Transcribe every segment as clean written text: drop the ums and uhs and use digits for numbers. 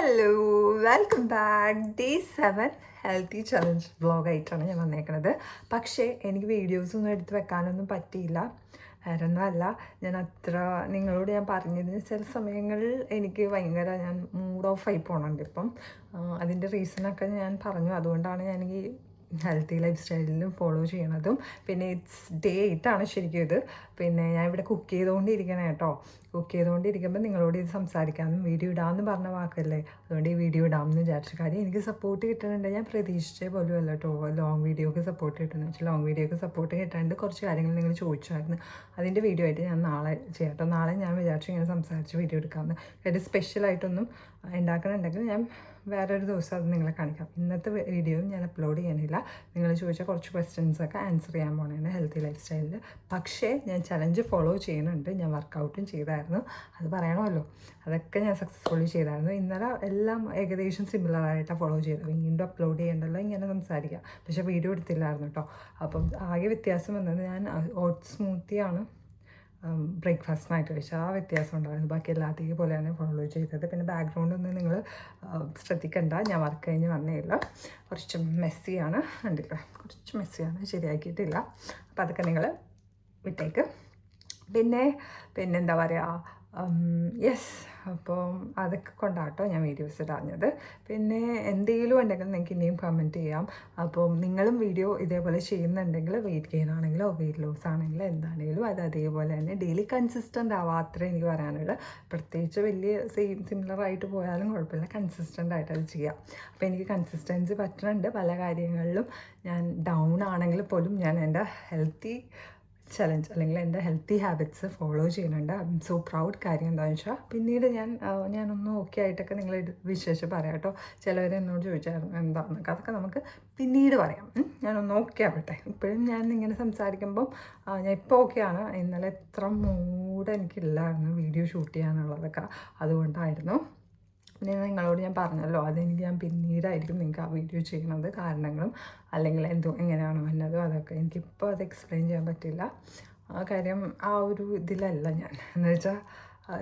Hello, welcome back. Day 7 healthy challenge വ്ളോഗായിട്ടാണ് ഞാൻ വന്നേക്കുന്നത്. പക്ഷേ എനിക്ക് വീഡിയോസൊന്നും എടുത്ത് വെക്കാനൊന്നും പറ്റിയില്ല. വേറെ ഒന്നുമല്ല, നിങ്ങളോട് ഞാൻ പറഞ്ഞതിന് ചില സമയങ്ങളിൽ എനിക്ക് ഭയങ്കര മൂഡ് ഓഫ് ആയി പോകണുണ്ട് ഇപ്പം. അതിൻ്റെ റീസണൊക്കെ ഞാൻ പറഞ്ഞു. അതുകൊണ്ടാണ് ഞാൻ ഈ ഹെൽത്തി ലൈഫ് സ്റ്റൈലിലും ഫോളോ ചെയ്യണതും. പിന്നെ ഡേ 8 ശരിക്കും ഇത്. പിന്നെ ഞാൻ ഇവിടെ കുക്ക് ചെയ്തുകൊണ്ടിരിക്കണേ കേട്ടോ. കുക്ക് ചെയ്തുകൊണ്ടിരിക്കുമ്പോൾ നിങ്ങളോട് ഇത് സംസാരിക്കാമെന്നും വീഡിയോ ഇടാമെന്ന് പറഞ്ഞ വാക്കല്ലേ, അതുകൊണ്ട് ഈ വീഡിയോ ഇടാമെന്ന് വിചാരിച്ച കാര്യം എനിക്ക് സപ്പോർട്ട് കിട്ടുന്നുണ്ട്. ഞാൻ പ്രതീക്ഷിച്ചേ പോലും അല്ല കേട്ടോ ലോങ് വീഡിയോക്ക് സപ്പോർട്ട് കിട്ടുന്നത്. വെച്ചാൽ ലോങ് വീഡിയോക്ക് സപ്പോർട്ട് കിട്ടാണ്ട് കുറച്ച് കാര്യങ്ങൾ നിങ്ങൾ ചോദിച്ചായിരുന്നു. അതിൻ്റെ വീഡിയോ ആയിട്ട് ഞാൻ നാളെ ചെയ്യാം കേട്ടോ. നാളെ ഞാൻ വിചാരിച്ചു ഇങ്ങനെ സംസാരിച്ച് വീഡിയോ എടുക്കാമെന്ന്. കാര്യം സ്പെഷ്യലായിട്ടൊന്നും ഉണ്ടാക്കണമെന്നുണ്ടെങ്കിൽ ഞാൻ വേറൊരു ദിവസം അത് നിങ്ങളെ കാണിക്കാം. ഇന്നത്തെ വീഡിയോയും ഞാൻ അപ്ലോഡ് ചെയ്യണില്ല. നിങ്ങൾ ചോദിച്ച കുറച്ച് ക്വസ്റ്റ്യൻസൊക്കെ ആൻസർ ചെയ്യാൻ പോകണേണ് ഹെൽത്തി ലൈഫ് സ്റ്റൈലിൽ. പക്ഷേ ഞാൻ ചലഞ്ച് ഫോളോ ചെയ്യുന്നുണ്ട്. ഞാൻ വർക്കൗട്ടും ചെയ്തായിരുന്നു, അത് പറയണമല്ലോ. അതൊക്കെ ഞാൻ സക്സസ്ഫുള്ളി ചെയ്തായിരുന്നു. ഇന്നലെ എല്ലാം ഏകദേശം സിമിലറായിട്ടാണ് ഫോളോ ചെയ്തത്. വീണ്ടും അപ്ലോഡ് ചെയ്യേണ്ടല്ലോ, ഇങ്ങനെ സംസാരിക്കാം. പക്ഷേ വീഡിയോ എടുത്തില്ലായിരുന്നു കേട്ടോ. അപ്പം ആകെ വ്യത്യാസം വന്നത് ഞാൻ ഓട്സ് സ്മൂത്തിയാണ് ബ്രേക്ക്ഫാസ്റ്റിനായിട്ട് കഴിച്ചാൽ ആ വ്യത്യാസം ഉണ്ടായിരുന്നു. ബാക്കി എല്ലാത്തേക്കും പോലെയാണ് ഫോളോ ചെയ്തത്. പിന്നെ ബാക്ക്ഗ്രൗണ്ടൊന്നും നിങ്ങൾ ശ്രദ്ധിക്കണ്ട, ഞാൻ വർക്ക് കഴിഞ്ഞ് വന്നേയില്ല. കുറച്ച് മെസ്സിയാണ്, കണ്ടില്ല, കുറച്ച് മെസ്സിയാണ്, ശരിയാക്കിയിട്ടില്ല. അപ്പോൾ അതൊക്കെ നിങ്ങൾ വിട്ടേക്ക്. പിന്നെന്താ പറയുക, യെസ്, അപ്പം അതൊക്കെ കൊണ്ടാട്ടോ ഞാൻ വീഡിയോസ് ഇടാഞ്ഞത്. പിന്നെ എന്തെങ്കിലും ഉണ്ടെങ്കിൽ നിങ്ങൾക്ക് ഇനിയും കമൻറ്റ് ചെയ്യാം. അപ്പം നിങ്ങളും വീഡിയോ ഇതേപോലെ ചെയ്യുന്നുണ്ടെങ്കിൽ വെയിറ്റ് ഗെയിൻ ആണെങ്കിലോ വെയിറ്റ് ലോസ് ആണെങ്കിലോ എന്താണെങ്കിലും അത് അതേപോലെ തന്നെ ഡെയിലി കൺസിസ്റ്റൻ്റ് ആവാത്രേ എനിക്ക് പറയാനുള്ളത്. പ്രത്യേകിച്ച് വലിയ സിമിലറായിട്ട് പോയാലും കുഴപ്പമില്ല, കൺസിസ്റ്റൻ്റ് ആയിട്ട് അത് ചെയ്യാം. അപ്പോൾ എനിക്ക് കൺസിസ്റ്റൻസി പറ്റുന്നുണ്ട്. പല കാര്യങ്ങളിലും ഞാൻ ഡൗൺ ആണെങ്കിൽ പോലും ഞാൻ എൻ്റെ ഹെൽത്തി ചലഞ്ച് അല്ലെങ്കിൽ എൻ്റെ ഹെൽത്തി ഹാബിറ്റ്സ് ഫോളോ ചെയ്യുന്നുണ്ട്. I M so proud. കാര്യം എന്താണെന്ന് വെച്ചാൽ പിന്നീട് ഞാനൊന്ന് ഓക്കെ ആയിട്ടൊക്കെ നിങ്ങൾ വിശേഷം പറയാം കേട്ടോ. ചിലവർ എന്നോട് ചോദിച്ചായിരുന്നു എന്താണെന്നൊക്കെ, അതൊക്കെ നമുക്ക് പിന്നീട് പറയാം. ഞാനൊന്ന് ഓക്കെ ആവട്ടെ. ഇപ്പോഴും ഞാൻ ഇങ്ങനെ സംസാരിക്കുമ്പം ഞാൻ ഇപ്പോൾ ഓക്കെയാണ്. ഇന്നലെ എത്ര മൂഡ് എനിക്കില്ലായിരുന്നു വീഡിയോ ഷൂട്ട് ചെയ്യാനുള്ളതൊക്കെ, അതുകൊണ്ടായിരുന്നു. പിന്നെ നിങ്ങളോട് ഞാൻ പറഞ്ഞല്ലോ, അതെനിക്ക് ഞാൻ പിന്നീടായിരിക്കും നിങ്ങൾക്ക് ആ വീഡിയോ ചെയ്യുന്നത്. കാരണങ്ങളും അല്ലെങ്കിൽ എങ്ങനെയാണ് വന്നതും അതൊക്കെ എനിക്കിപ്പോൾ അത് എക്സ്പ്ലെയിൻ ചെയ്യാൻ പറ്റില്ല. കാര്യം ആ ഒരു ഇതിലല്ല ഞാൻ, എന്ന് വെച്ചാൽ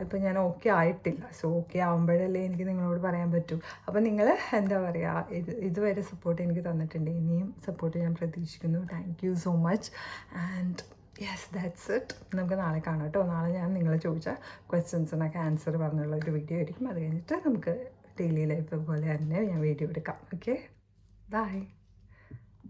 ഇപ്പം ഞാൻ ഓക്കെ ആയിട്ടില്ല. സോ ഓക്കെ ആകുമ്പോഴല്ലേ എനിക്ക് നിങ്ങളോട് പറയാൻ പറ്റൂ. അപ്പോൾ നിങ്ങൾ എന്താ പറയുക, ഇതുവരെ സപ്പോർട്ട് എനിക്ക് തന്നിട്ടുണ്ട്, ഇനിയും സപ്പോർട്ട് ഞാൻ പ്രതീക്ഷിക്കുന്നു. Thank you so much. And yes, that's it. നമുക്ക് നാളെ കാണാം കേട്ടോ. നാളെ ഞാൻ നിങ്ങൾ ചോദിച്ച ക്വസ്റ്റ്യൻസിനൊക്കെ ആൻസർ പറഞ്ഞുള്ള ഒരു വീഡിയോ ആയിരിക്കും. അത് കഴിഞ്ഞിട്ട് നമുക്ക് ഡെയിലി ലൈഫ് പോലെ തന്നെ ഞാൻ വീഡിയോ എടുക്കാം. Okay, by.